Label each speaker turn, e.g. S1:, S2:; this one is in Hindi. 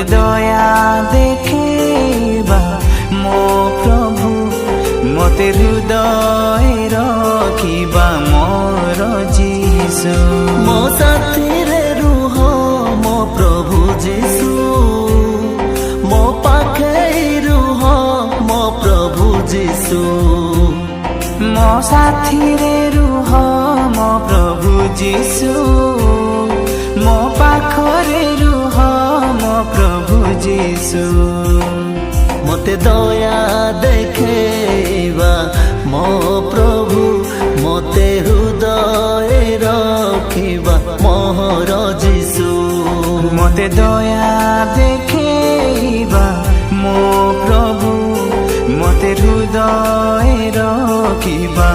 S1: दया देखेबा मो प्रभु मते हृदय रखिबा मोर जीशु।
S2: मो साथी रे रुह मो प्रभु जीशु, मो पाखे रुह मो प्रभु जीशु।
S1: मो साथी रे रुह मो प्रभु जीशु, मो पाखरे रुह मो प्रभु जीशु।
S2: मते दया देखेबा मो प्रभु मते हृदय रखिबा मोर जीशु।
S1: मते दया देखेबा मो प्रभु मते हृदय रखिबा